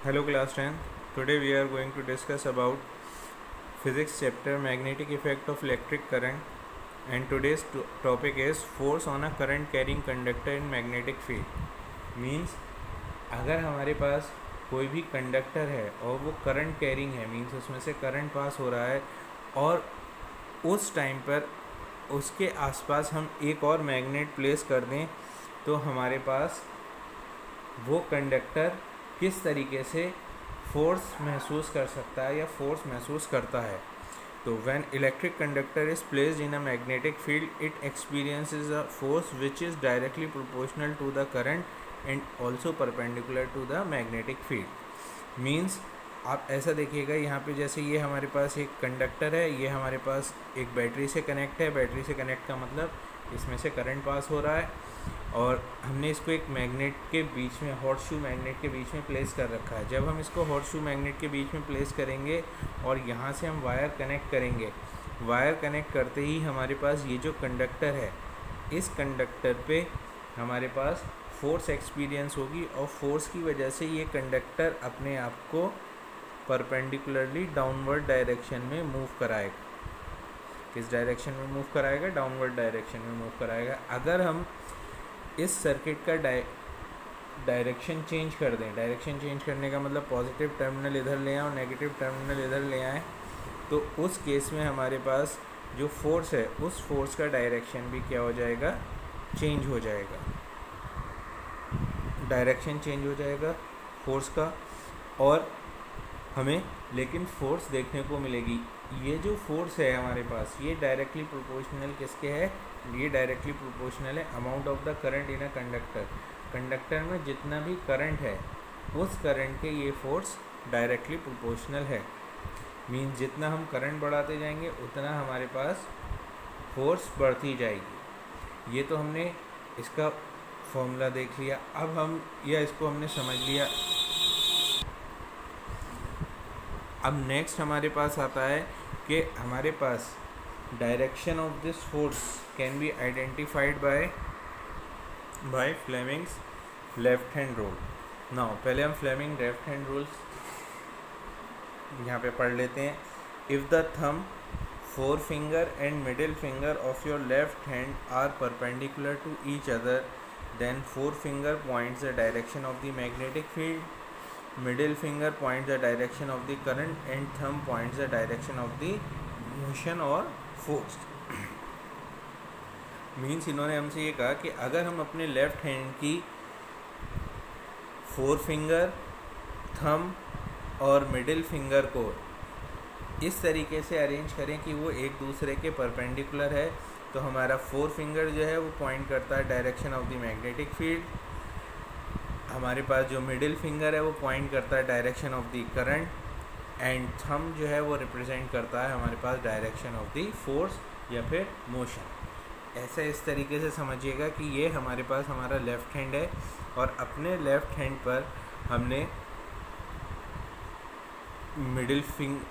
Hello class 10. Today we are going to discuss about physics chapter magnetic effect of electric current, and today's topic is force on a current carrying conductor in magnetic field. Means अगर हमारे पास कोई भी conductor है और वो current carrying है, means उसमें से करंट पास हो रहा है और उस टाइम पर उसके आसपास हम एक और मैग्नेट प्लेस कर दें तो हमारे पास वो कंडक्टर किस तरीके से फोर्स महसूस कर सकता है या फोर्स महसूस करता है। तो when electric conductor is placed in a magnetic field it experiences a force which is directly proportional to the current and also perpendicular to the magnetic field. Means आप ऐसा देखिएगा, यहाँ पे जैसे ये हमारे पास एक कंडक्टर है, ये हमारे पास एक बैटरी से कनेक्ट है। बैटरी से कनेक्ट का मतलब इसमें से करंट पास हो रहा है और हमने इसको एक मैग्नेट के बीच में, हॉर्सशू मैग्नेट के बीच में प्लेस कर रखा है। जब हम इसको हॉर्सशू मैग्नेट के बीच में प्लेस करेंगे और यहाँ से हम वायर कनेक्ट करेंगे, वायर कनेक्ट करते ही हमारे पास ये जो कंडक्टर है, इस कंडक्टर पे हमारे पास फोर्स एक्सपीरियंस होगी और फोर्स की वजह से ये कंडक्टर अपने आप को परपेंडिकुलरली डाउनवर्ड डायरेक्शन में मूव कराएगा। किस डायरेक्शन में मूव कराएगा? डाउनवर्ड डायरेक्शन में मूव कराएगा। अगर हम इस सर्किट का डायरेक्शन चेंज कर दें, डायरेक्शन चेंज करने का मतलब पॉजिटिव टर्मिनल इधर ले आएँ और नेगेटिव टर्मिनल इधर ले आएँ, तो उस केस में हमारे पास जो फोर्स है उस फोर्स का डायरेक्शन भी क्या हो जाएगा? चेंज हो जाएगा। डायरेक्शन चेंज हो जाएगा फोर्स का और हमें लेकिन फोर्स देखने को मिलेगी। ये जो फोर्स है हमारे पास, ये डायरेक्टली प्रोपोर्शनल किसके है? ये डायरेक्टली प्रोपोर्शनल है amount of the current in a conductor. Conductor में जितना भी करंट है उस करंट के ये फोर्स डायरेक्टली प्रोपोर्शनल है। मीन्स जितना हम करंट बढ़ाते जाएंगे उतना हमारे पास फोर्स बढ़ती जाएगी। ये तो हमने इसका फॉर्मूला देख लिया। अब हम इसको हमने समझ लिया। अब नेक्स्ट हमारे पास आता है कि हमारे पास direction of this force can be identified by Fleming's left hand rule. Now पहले हम फ्लेमिंग लेफ्ट हैंड रूल्स यहाँ पे पढ़ लेते हैं। If the thumb, forefinger and middle finger of your left hand are perpendicular to each other, then four finger points the direction of the magnetic field, middle finger points the direction of the current and thumb points the direction of the motion or force। Means इन्होंने हमसे ये कहा कि अगर हम अपने left hand की four finger, thumb और मिडिल फिंगर को इस तरीके से अरेंज करें कि वो एक दूसरे के परपेंडिकुलर है, तो हमारा फोर फिंगर जो है वो पॉइंट करता है direction of the magnetic field, हमारे पास जो मिडिल फिंगर है वो पॉइंट करता है direction of the current, and thumb जो है वो रिप्रेजेंट करता है हमारे पास डायरेक्शन ऑफ द फोर्स या फिर मोशन। ऐसे इस तरीके से समझिएगा कि ये हमारे पास हमारा लेफ़्ट हैंड है और अपने लेफ़्ट हैंड पर हमने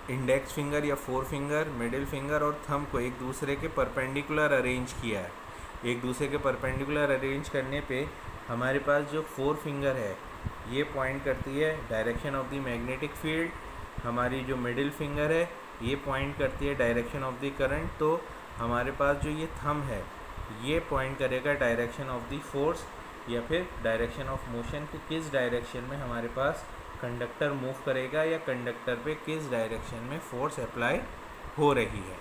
इंडेक्स फिंगर या फोर फिंगर, मिडिल फिंगर और थंब को एक दूसरे के परपेंडिकुलर अरेंज किया है। एक दूसरे के परपेंडिकुलर अरेंज करने पे हमारे पास जो फोर फिंगर है ये पॉइंट करती है direction of the magnetic field, हमारी जो मिडिल फिंगर है ये पॉइंट करती है डायरेक्शन ऑफ द करंट, तो हमारे पास जो ये थंब है ये पॉइंट करेगा डायरेक्शन ऑफ द फोर्स या फिर डायरेक्शन ऑफ मोशन कि किस डायरेक्शन में हमारे पास कंडक्टर मूव करेगा या कंडक्टर पे किस डायरेक्शन में फोर्स अप्लाई हो रही है।